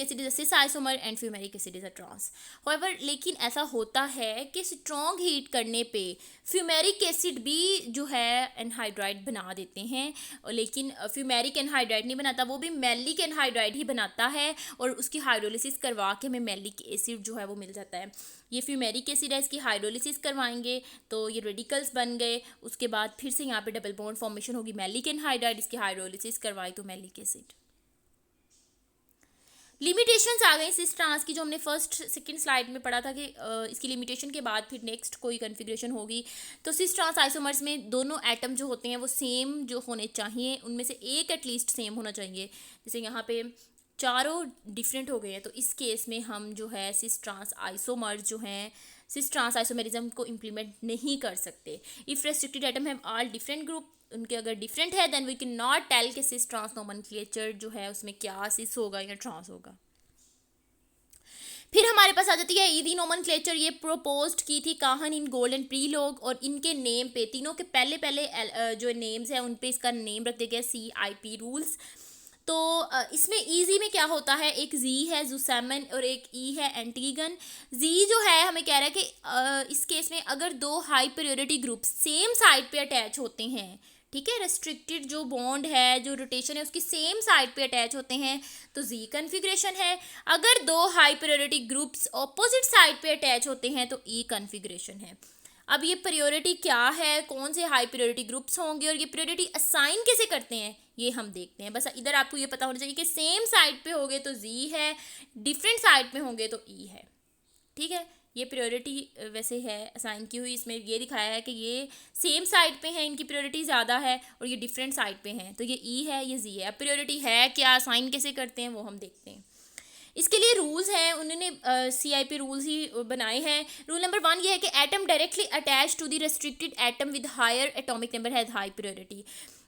acid is a cis isomer and fumaric acid is a trans. However लेकिन ऐसा होता है कि स्ट्रॉन्ग हीट करने पे फ्यूमेरिक एसिड भी जो है एनहाइड्राइड बना देते हैं, और लेकिन फ्यूमेरिक एनहाइड्राइड नहीं बनाता, वो भी मैलिक एनहाइड्राइड ही बनाता है, और उसकी हाइड्रोलिसिस करवा के हमें मैलिक एसिड जो है वो मिल जाता है। ये फ्यूमेरिक एसिड है, इसकी हाइड्रोलिसिस करवाएंगे तो ये रेडिकल्स बन गए, उसके बाद फिर से यहाँ पे डबल बॉन्ड फॉर्मेशन होगी मैलिक एनहाइड्राइड, इसकी हाइड्रोलिसिस करवाई तो मैलिक एसिड। लिमिटेशंस आ गई सिस ट्रांस की, जो हमने फर्स्ट सेकंड स्लाइड में पढ़ा था कि इसकी लिमिटेशन के बाद फिर नेक्स्ट कोई कन्फिग्रेशन होगी। तो सिस ट्रांस आइसोमर्स में दोनों एटम जो होते हैं वो सेम जो होने चाहिए, उनमें से एक एटलीस्ट सेम होना चाहिए। जैसे यहाँ पे चारों डिफरेंट हो गए हैं, तो इस केस में हम जो है सिस ट्रांस आइसोमर्स जो हैं सिस ट्रांस आइसोमेरिज्म को इम्प्लीमेंट नहीं कर सकते। इफ़ रेस्ट्रिक्टेड एटम है ऑल डिफरेंट ग्रुप, उनके अगर डिफरेंट है then we can not tell कि सिस ट्रांस नोमेनक्लेचर जो है उसमें क्या सिस होगा या ट्रांस होगा। फिर हमारे पास आ जाती है ईदी नोमेनक्लेचर। ये प्रोपोज्ड की थी काहन इन गोल्ड एंड प्रीलोग, और इनके नेम पे तीनों के पहले पहले जो नेम्स हैं उन पे इसका नेम रख दिया गया CIP रूल्स। तो इसमें ईजी में क्या होता है, एक जी है जुसैमन और एक ई है एंटीगन। जी जो है हमें कह रहा है कि इस केस में अगर दो high priority group same side पे अटैच होते हैं, ठीक है, रेस्ट्रिक्टेड जो बॉन्ड है जो रोटेशन है उसकी सेम साइड पे अटैच होते हैं तो जी कन्फिग्रेशन है। अगर दो high priority groups opposite side पे अटैच होते हैं तो ई कन्फिग्रेशन है। अब ये प्रायोरिटी क्या है, कौन से हाई प्रायोरिटी ग्रुप्स होंगे और ये प्रायोरिटी असाइन कैसे करते हैं ये हम देखते हैं। बस इधर आपको ये पता होना चाहिए कि सेम साइड पे होंगे तो जी है, डिफरेंट साइड पे होंगे तो ई है। ठीक है, ये प्रायोरिटी वैसे है असाइन की हुई, इसमें ये दिखाया है कि ये सेम साइड पे हैं, इनकी प्रायोरिटी ज़्यादा है, और ये डिफरेंट साइड पे हैं तो ये ई है ये जी है। अब प्रायोरिटी है क्या, असाइन कैसे करते हैं वो हम देखते हैं। इसके लिए रूल्स हैं, उन्होंने CIP रूल्स ही बनाए हैं। रूल नंबर 1 ये है कि atom directly attach to the restricted atom with higher atomic number has high priority.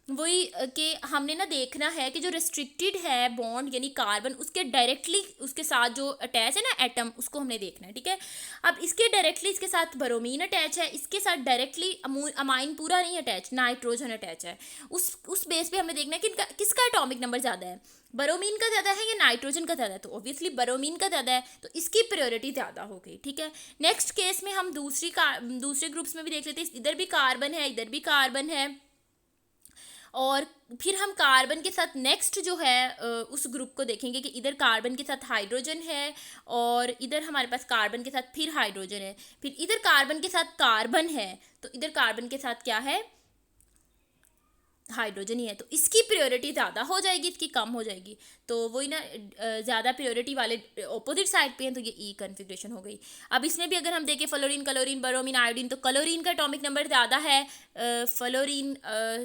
वही कि हमने ना देखना है कि जो रिस्ट्रिक्टेड है बॉन्ड यानी कार्बन, उसके डायरेक्टली उसके साथ जो अटैच है ना एटम, उसको हमने देखना है, ठीक है। अब इसके डायरेक्टली इसके साथ ब्रोमीन अटैच है, इसके साथ डायरेक्टली अमाइन पूरा नहीं अटैच, नाइट्रोजन अटैच है। उस बेस पे हमें देखना है कि किसका एटॉमिक नंबर ज़्यादा है, ब्रोमीन का ज़्यादा है या नाइट्रोजन का ज़्यादा है। तो ऑब्वियसली ब्रोमीन का ज़्यादा है, तो इसकी प्रायोरिटी ज़्यादा हो गई, ठीक है। नेक्स्ट केस में हम दूसरे ग्रुप्स में भी देख लेते हैं, इधर भी कार्बन है, इधर भी कार्बन है, और फिर हम कार्बन के साथ नेक्स्ट जो है उस ग्रुप को देखेंगे कि इधर कार्बन के साथ हाइड्रोजन है, और इधर हमारे पास कार्बन के साथ फिर हाइड्रोजन है, फिर इधर कार्बन के साथ कार्बन है, तो इधर कार्बन के साथ क्या है, हाइड्रोजन ही है। तो इसकी प्रायोरिटी ज़्यादा हो जाएगी, इसकी कम हो जाएगी। तो वही ना, ज़्यादा प्रायोरिटी वाले ऑपोजिट साइड पे हैं, तो ये ई कन्फिग्रेशन हो गई। अब इसमें भी अगर हम देखें फ्लोरीन, क्लोरीन, ब्रोमीन, आयोडीन, तो क्लोरीन का एटॉमिक नंबर ज़्यादा है फ्लोरीन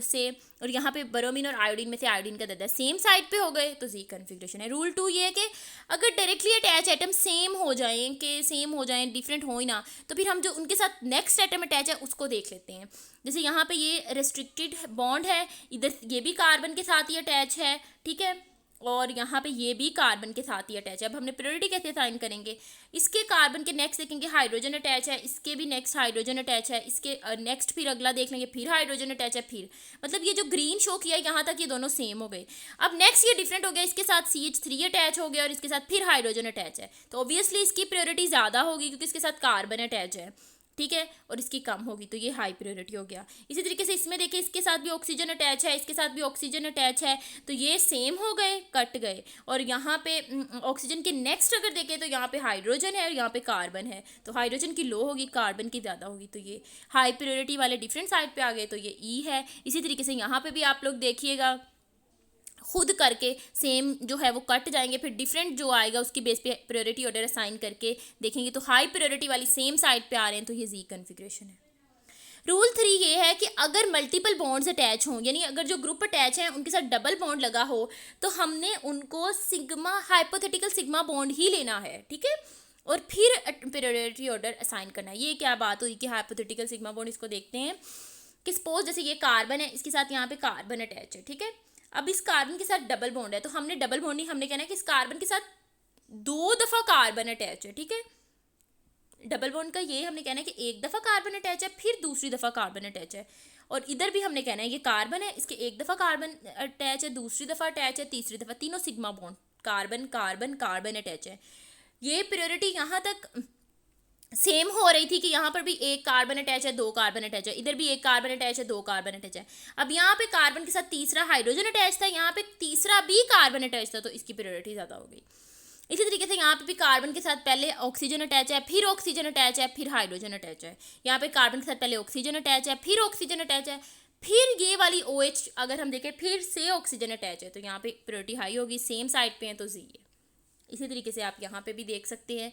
से, और यहाँ पे ब्रोमीन और आयोडीन में से आयोडीन का ज़्यादा, सेम साइड पे हो गए, तो जी कन्फिग्रेशन है। रूल 2 ये है कि अगर डायरेक्टली अटैच एटम सेम हो जाएं, डिफरेंट हो ही ना, तो फिर हम जो उनके साथ नेक्स्ट एटम अटैच है उसको देख लेते हैं। जैसे यहाँ पे ये रेस्ट्रिक्टेड बॉन्ड है, इधर ये भी कार्बन के साथ ही अटैच है, ठीक है, और यहाँ पे ये भी कार्बन के साथ ही अटैच है। अब हमने प्रायोरिटी कैसे साइन करेंगे, इसके कार्बन के नेक्स्ट देखेंगे हाइड्रोजन अटैच है, इसके भी नेक्स्ट हाइड्रोजन अटैच है, इसके नेक्स्ट फिर अगला देख लेंगे फिर हाइड्रोजन अटैच है, फिर मतलब ये जो ग्रीन शो किया यहाँ तक ये दोनों सेम हो गए। अब नेक्स्ट ये डिफरेंट हो गया, इसके साथ CH3 अटैच हो गया और इसके साथ फिर हाइड्रोजन अटैच है, तो ऑब्वियसली इसकी प्रायोरिटी ज़्यादा होगी क्योंकि इसके साथ कार्बन अटैच है, ठीक है, और इसकी कम होगी, तो ये हाई प्रायोरिटी हो गया। इसी तरीके से इसमें देखिए, इसके साथ भी ऑक्सीजन अटैच है, इसके साथ भी ऑक्सीजन अटैच है, तो ये सेम हो गए, कट गए। और यहाँ पे ऑक्सीजन के नेक्स्ट अगर देखें तो यहाँ पे हाइड्रोजन है और यहाँ पे कार्बन है, तो हाइड्रोजन की लो होगी, कार्बन की ज़्यादा होगी, तो ये हाई प्रायोरिटी वाले डिफरेंट साइड पे आ गए, तो ये ई है। इसी तरीके से यहाँ पे भी आप लोग देखिएगा खुद करके सेम जो है वो कट जाएंगे, फिर डिफरेंट जो आएगा उसकी बेस पे प्रायोरिटी ऑर्डर असाइन करके देखेंगे, तो हाई प्रायोरिटी वाली सेम साइड पे आ रहे हैं, तो ये जी कन्फिग्रेशन है। रूल 3 ये है कि अगर मल्टीपल बॉन्ड्स अटैच हों, यानी अगर जो ग्रुप अटैच हैं उनके साथ डबल बॉन्ड लगा हो, तो हमने उनको सिग्मा हाइपोथेटिकल सिग्मा बॉन्ड ही लेना है, ठीक है, और फिर प्रायोरिटी ऑर्डर असाइन करना है। ये क्या बात हुई कि हाइपोथेटिकल सिग्मा बॉन्ड, इसको देखते हैं कि सपोज जैसे ये कार्बन है, इसके साथ यहाँ पे कार्बन अटैच है, ठीक है। अब इस कार्बन के साथ डबल बॉन्ड है, तो हमने डबल बॉन्ड नहीं, हमने कहना है कि इस कार्बन के साथ 2 दफ़ा कार्बन अटैच है, ठीक है। डबल बॉन्ड का ये हमने कहना है कि एक दफ़ा कार्बन अटैच है, फिर दूसरी दफ़ा कार्बन अटैच है, और इधर भी हमने कहना है ये कार्बन है, इसके एक दफ़ा कार्बन अटैच है, दूसरी दफ़ा अटैच है, तीसरी दफ़ा, तीनों sigma bond, carbon carbon carbon attach है। ये प्रायोरिटी यहाँ तक सेम हो रही थी कि यहाँ पर भी एक कार्बन अटैच है, 2 कार्बन अटैच है, इधर भी एक कार्बन अटैच है, 2 कार्बन अटैच है। अब यहाँ पे कार्बन के साथ तीसरा हाइड्रोजन अटैच था, यहाँ पे तीसरा भी कार्बन अटैच था, तो इसकी प्रायोरिटी ज़्यादा हो गई। इसी तरीके से यहाँ पे भी कार्बन के साथ पहले ऑक्सीजन अटैच है, फिर ऑक्सीजन अटैच है, फिर हाइड्रोजन अटैच है। यहाँ पे कार्बन के साथ पहले ऑक्सीजन अटैच है, फिर ऑक्सीजन अटैच है, फिर ये वाली OH अगर हम देखें फिर से ऑक्सीजन अटैच है, तो यहाँ पे प्रायोरिटी हाई होगी, सेम साइड पे है, तो जी है। इसी तरीके से आप यहाँ पे भी देख सकते हैं।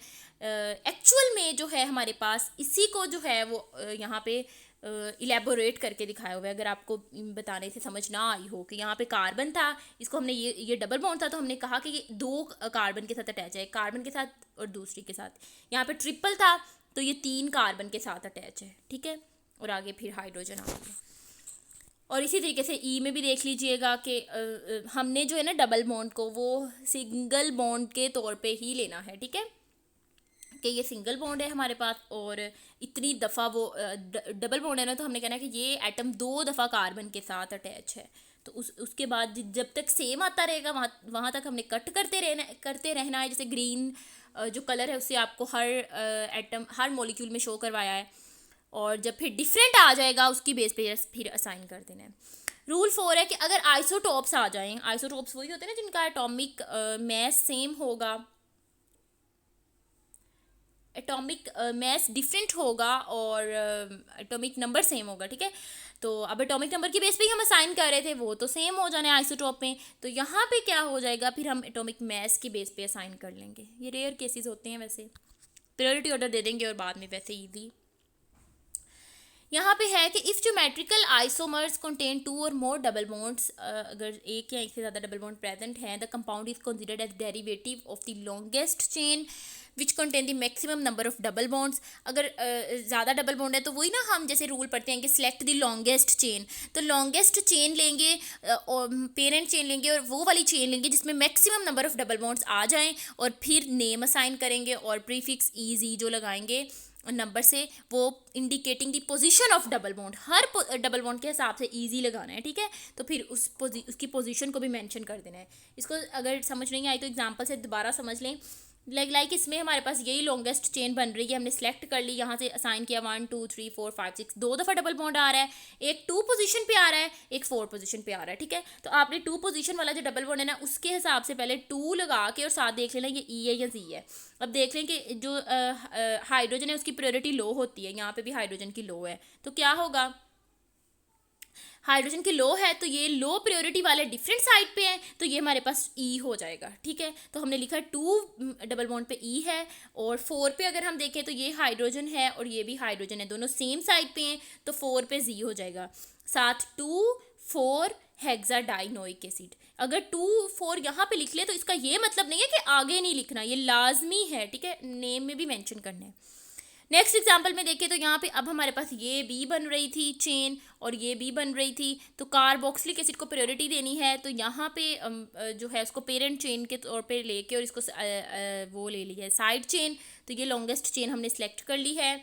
एक्चुअल में जो है हमारे पास इसी को जो है वो यहाँ पे इलेबोरेट करके दिखाया हुआ है। अगर आपको बताने से समझ ना आई हो कि यहाँ पे कार्बन था, इसको हमने ये डबल बॉन्ड था, तो हमने कहा कि ये 2 कार्बन के साथ अटैच है, कार्बन के साथ और दूसरी के साथ। यहाँ पे ट्रिपल था, तो ये 3 कार्बन के साथ अटैच है, ठीक है, और आगे फिर हाइड्रोजन आ गया। और इसी तरीके से ई में भी देख लीजिएगा कि हमने जो है ना डबल बॉन्ड को वो सिंगल बॉन्ड के तौर पे ही लेना है, ठीक है, कि ये सिंगल बॉन्ड है हमारे पास और इतनी दफ़ा वो डबल बॉन्ड है ना, तो हमने कहना है कि ये एटम 2 दफ़ा कार्बन के साथ अटैच है। तो उसके बाद जब तक सेम आता रहेगा वहाँ तक हमने कट करते रहना है। जैसे ग्रीन जो कलर है उससे आपको हर एटम हर मॉलिक्यूल में शो करवाया है, और जब फिर डिफरेंट आ जाएगा उसकी बेस पे फिर असाइन कर देना है। रूल 4 है कि अगर आइसोटॉप्स आ जाएं, आइसोटॉप्स वही होते हैं ना जिनका एटॉमिक मैस सेम होगा, एटॉमिक मैस डिफरेंट होगा और एटॉमिक नंबर सेम होगा, ठीक है। तो अब एटॉमिक नंबर की बेस पे ही हम असाइन कर रहे थे, वो तो सेम हो जाना है आइसोटॉप में, तो यहाँ पे क्या हो जाएगा, फिर हम एटॉमिक मैस की बेस पे असाइन कर लेंगे। ये रेयर केसेस होते हैं, वैसे प्रायोरिटी ऑर्डर दे देंगे और बाद में वैसे ईजी। यहाँ पे है कि इफ़ ज्योमेट्रिकल आइसोमर्स कंटेन 2 और मोर डबल बॉन्ड्स, अगर एक या एक से ज़्यादा डबल बॉन्ड प्रेजेंट हैं, the compound is considered as derivative of the longest chain which contain the maximum number of double bonds. अगर ज़्यादा डबल बॉन्ड है तो वही ना, हम जैसे रूल पढ़ते हैं कि सिलेक्ट द लॉन्गेस्ट चेन, तो लॉन्गेस्ट चेन लेंगे और पेरेंट चेन लेंगे और वो वाली चेन लेंगे जिसमें maximum number of double bonds आ जाएं, और फिर नेम असाइन करेंगे और प्रीफिक्स ई जो लगाएंगे नंबर से, वो indicating the position of double bond, her double bond के हिसाब से इजी लगाना है, ठीक है। तो फिर उसकी पोजीशन को भी मेंशन कर देना है। इसको अगर समझ नहीं आई तो एग्जांपल से दोबारा समझ लें। लाइक इसमें हमारे पास यही लॉन्गेस्ट चेन बन रही है, हमने सेलेक्ट कर ली, यहाँ से असाइन किया 1 2 3 4 5 6, 2 दफ़ा डबल बॉन्ड आ रहा है, एक 2 पोजीशन पे आ रहा है, एक 4 पोजीशन पे आ रहा है, ठीक है। तो आपने 2 पोजीशन वाला जो डबल बॉन्ड है ना, उसके हिसाब से पहले 2 लगा के और साथ देख लेना ये ई है या जी है। अब देख लें कि जो हाइड्रोजन है उसकी प्रायोरिटी लो होती है, यहाँ पे भी हाइड्रोजन की लो है, तो क्या होगा, हाइड्रोजन की लो है तो ये लो प्रायोरिटी वाले डिफरेंट साइड पे हैं, तो ये हमारे पास ई हो जाएगा, ठीक है। तो हमने लिखा 2 डबल बॉन्ड पे ई है, और 4 पे अगर हम देखें तो ये हाइड्रोजन है और ये भी हाइड्रोजन है, दोनों सेम साइड पे हैं, तो 4 पे जी हो जाएगा। साथ 2 4 हेक्साडाइनोइक एसिड। अगर 2 4 यहाँ पे लिख ले तो इसका ये मतलब नहीं है कि आगे नहीं लिखना, ये लाजमी है, ठीक है, नेम में भी मेंशन करना है। नेक्स्ट एग्जाम्पल में देखें तो यहाँ पे अब हमारे पास ये बी बन रही थी चेन और ये बी बन रही थी, तो कार्बोक्सिलिक एसिड को प्रायोरिटी देनी है, तो यहाँ पे जो है उसको पेरेंट चेन के तौर पे लेके और इसको वो ले लिया है साइड चेन, तो ये लॉन्गेस्ट चेन हमने सेलेक्ट कर ली है,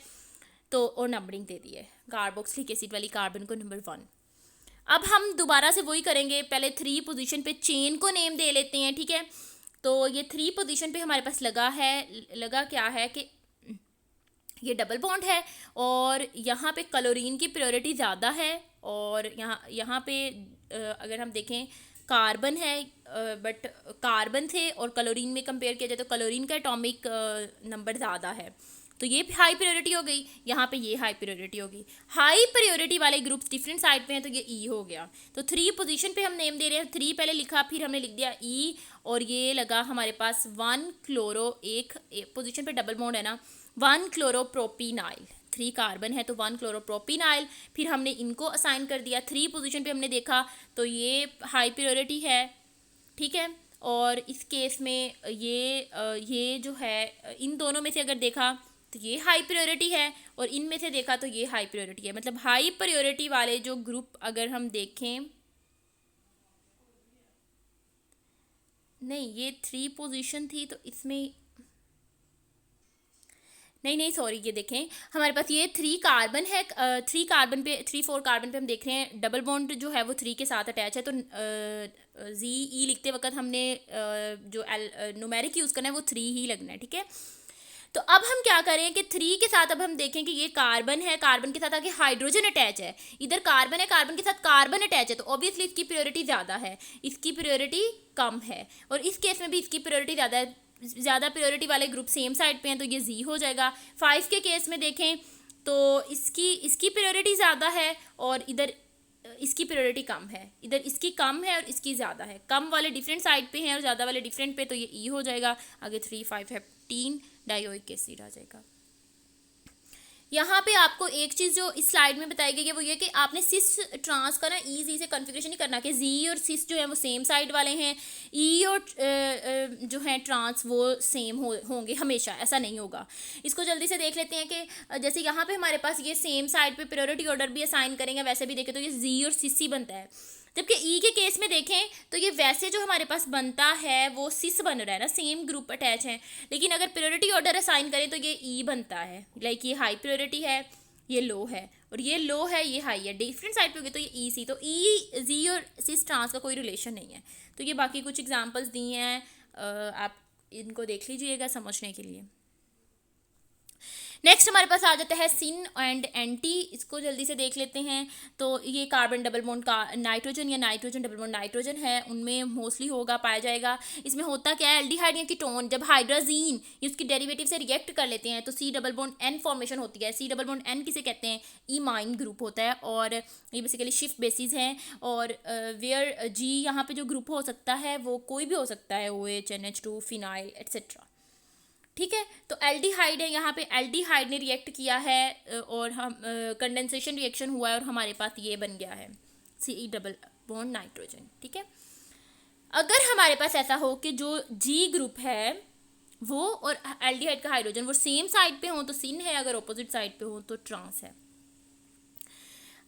तो और नंबरिंग दे दी है कार्बोक्सिलिक एसिड वाली कार्बन को नंबर 1। अब हम दोबारा से वही करेंगे, पहले 3 पोजीशन पे चेन को नेम दे लेते हैं, ठीक है। तो ये 3 पोजीशन पे हमारे पास लगा क्या है कि ये डबल बॉन्ड है और यहाँ पे क्लोरीन की प्रायोरिटी ज़्यादा है, और यहाँ पे अगर हम देखें कार्बन है, बट कार्बन थे और क्लोरीन में कंपेयर किया जाए तो क्लोरीन का एटॉमिक नंबर ज़्यादा है, तो ये हाई प्रायोरिटी हो गई, यहाँ पे ये हाई प्रायोरिटी होगी। हाई प्रायोरिटी वाले ग्रुप्स डिफरेंट साइड पे हैं तो ये ई हो गया। तो 3 पोजीशन पे हम नेम दे रहे हैं, 3 पहले लिखा, फिर हमने लिख दिया ई, और ये लगा हमारे पास 1 क्लोरो, एक पोजीशन पे डबल बॉन्ड है ना, 1 क्लोरोप्रोपिनाइल, 3 कार्बन है तो 1 क्लोरोप्रोपिनाइल, फिर हमने इनको असाइन कर दिया। 3 पोजीशन पे हमने देखा तो ये हाई प्रायोरिटी है, ठीक है। और इस केस में ये जो है इन दोनों में से अगर देखा तो ये हाई प्रायोरिटी है, और इनमें से देखा तो ये हाई प्रायोरिटी है। मतलब हाई प्रायोरिटी वाले जो ग्रुप अगर हम देखें, नहीं ये 3 पोजीशन थी तो इसमें नहीं सॉरी, ये देखें हमारे पास ये 3 कार्बन है, 3 कार्बन पे 3 4 कार्बन पे हम देख रहे हैं डबल बॉन्ड जो है वो 3 के साथ अटैच है, तो जी ई लिखते वक्त हमने जो न्यूमेरिक यूज़ करना है वो 3 ही लगना है, ठीक है। तो अब हम क्या करें कि 3 के साथ अब हम देखें कि ये कार्बन है, कार्बन के साथ आगे हाइड्रोजन अटैच है, इधर कार्बन है, कार्बन के साथ कार्बन अटैच है, तो ऑब्वियसली इसकी प्रायोरिटी ज़्यादा है, इसकी प्रायोरिटी कम है, और इस केस में भी इसकी प्रायोरिटी ज़्यादा है। ज़्यादा प्रायोरिटी वाले ग्रुप सेम साइड पे हैं तो ये जी हो जाएगा। 5 के केस में देखें तो इसकी प्रायोरिटी ज़्यादा है और इधर इसकी प्रायोरिटी कम है, इधर इसकी कम है और इसकी ज़्यादा है, कम वाले डिफरेंट साइड पे हैं और ज़्यादा वाले डिफरेंट पे, तो ये ई हो जाएगा। आगे 3 5 15 डायोइक एसिड आ जाएगा। यहाँ पे आपको एक चीज़ जो इस स्लाइड में बताई गई है वो ये कि आपने सिस ट्रांस का ना ईजी से कन्फिग्रेशन नहीं करना कि जी और सिस जो है वो सेम साइड वाले हैं, ई और जो है ट्रांस वो सेम होंगे हमेशा, ऐसा नहीं होगा। इसको जल्दी से देख लेते हैं कि जैसे यहाँ पे हमारे पास ये सेम साइड पे प्रायोरिटी ऑर्डर भी असाइन करेंगे, वैसे भी देखें तो ये जी और सिस ही बनता है, जबकि ई के केस में देखें तो ये वैसे जो हमारे पास बनता है वो सिस बन रहा है ना, सेम ग्रुप अटैच है, लेकिन अगर प्रायोरिटी ऑर्डर असाइन करें तो ये ई बनता है। लाइक ये हाई प्रायोरिटी है, ये लो है, और ये लो है, ये हाई है, डिफरेंट साइड पे होगी तो ये ई सी, तो ई जी और सिस ट्रांस का कोई रिलेशन नहीं है। तो ये बाकी कुछ एग्जाम्पल्स दिए हैं, आप इनको देख लीजिएगा समझने के लिए। नेक्स्ट हमारे पास आ जाता है सिन एंड एंटी, इसको जल्दी से देख लेते हैं। तो ये कार्बन डबल बॉन्ड का नाइट्रोजन या नाइट्रोजन डबल बॉन्ड नाइट्रोजन है, उनमें मोस्टली होगा पाया जाएगा। इसमें होता क्या है, एल्डिहाइड या कीटोन जब हाइड्रोजीन ये उसकी डेरिवेटिव से रिएक्ट कर लेते हैं तो C double bond N formation होती है। सी डबल बॉन्ड एन किसे कहते हैं, इमाइन ग्रुप होता है, और ये बेसिकली शिफ्ट बेसिस हैं, और वेयर जी यहाँ पे जो ग्रुप हो सकता है वो कोई भी हो सकता है, OH NH2 फिनाइल एट्सेट्रा, ठीक है। तो एल्डिहाइड है, यहाँ पे एल्डिहाइड ने रिएक्ट किया है और हम कंडेंसेशन रिएक्शन हुआ है और हमारे पास ये बन गया है सी डबल बॉन्ड नाइट्रोजन, ठीक है। अगर हमारे पास ऐसा हो कि जो जी ग्रुप है वो और एल्डिहाइड का हाइड्रोजन वो सेम साइड पे हो तो सिन है, अगर ऑपोजिट साइड पे हो तो ट्रांस है।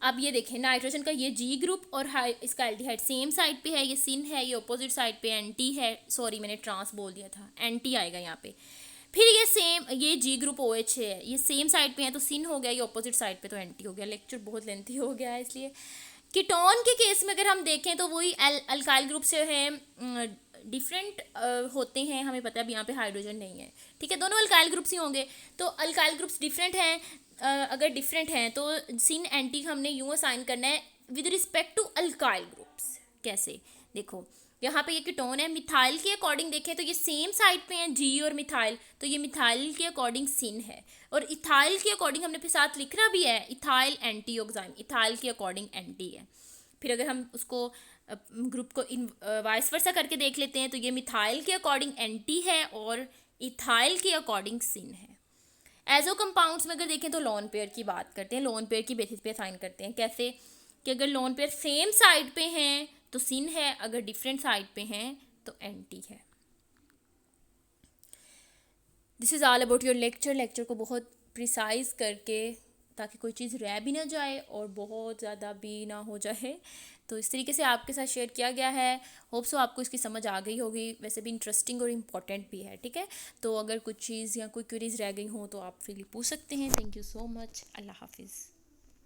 अब ये देखें नाइट्रोजन का ये जी ग्रुप और इसका एल्डिहाइड सेम साइड पे है, ये सिन है, ये ऑपोजिट साइड पे एंटी है, सॉरी मैंने ट्रांस बोल दिया था, एंटी आएगा यहाँ पे। फिर ये सेम, ये जी ग्रुप ओ एच है, ये सेम साइड पे है तो सिन हो गया, ये ऑपोजिट साइड पे तो एंटी हो गया। लेक्चर बहुत लेंथी हो गया है इसलिए। कीटोन के केस में अगर हम देखें तो वही अल्काइल ग्रुप से है, डिफरेंट होते हैं, हमें पता है अब यहाँ पे हाइड्रोजन नहीं है, ठीक है, दोनों अल्काइल ग्रुप्स ही होंगे। तो अल्काइल ग्रुप्स डिफरेंट हैं, अगर डिफरेंट हैं तो सिन एंटी हमने यूँ असाइन करना है with respect to alkyl groups. कैसे, देखो यहाँ पे ये कीटोन है, मिथाइल के अकॉर्डिंग देखें तो ये सेम साइड पे हैं जी और मिथाइल, तो ये मिथाइल के अकॉर्डिंग सिन है, और इथाइल के अकॉर्डिंग हमने अपने साथ लिखना भी है इथाइल एंटी ऑक्साइम, इथाइल के अकॉर्डिंग एंटी है। फिर अगर हम उसको ग्रुप को इन वाइस वर्सा करके देख लेते हैं तो ये मिथाइल के अकॉर्डिंग एंटी है और इथाइल के अकॉर्डिंग सिन है। एजो कंपाउंड्स में अगर देखें तो लोन पेयर की बात करते हैं, लोन पेयर की बेसिस पे असाइन करते हैं। कैसे कि अगर लोन पेयर सेम साइड पे हैं तो सिन है, अगर डिफरेंट साइड पे हैं तो एंटी है। This is all about your lecture. Lecture को बहुत प्रिसाइज करके, ताकि कोई चीज़ रह भी ना जाए और बहुत ज़्यादा भी ना हो जाए, तो इस तरीके से आपके साथ शेयर किया गया है। होप सो आपको इसकी समझ आ गई होगी, वैसे भी इंटरेस्टिंग और इम्पॉर्टेंट भी है, ठीक है। तो अगर कुछ चीज़ या कोई क्वेरीज रह गई हो तो आप फ्रीली पूछ सकते हैं। Thank you so much. अल्लाह हाफिज़।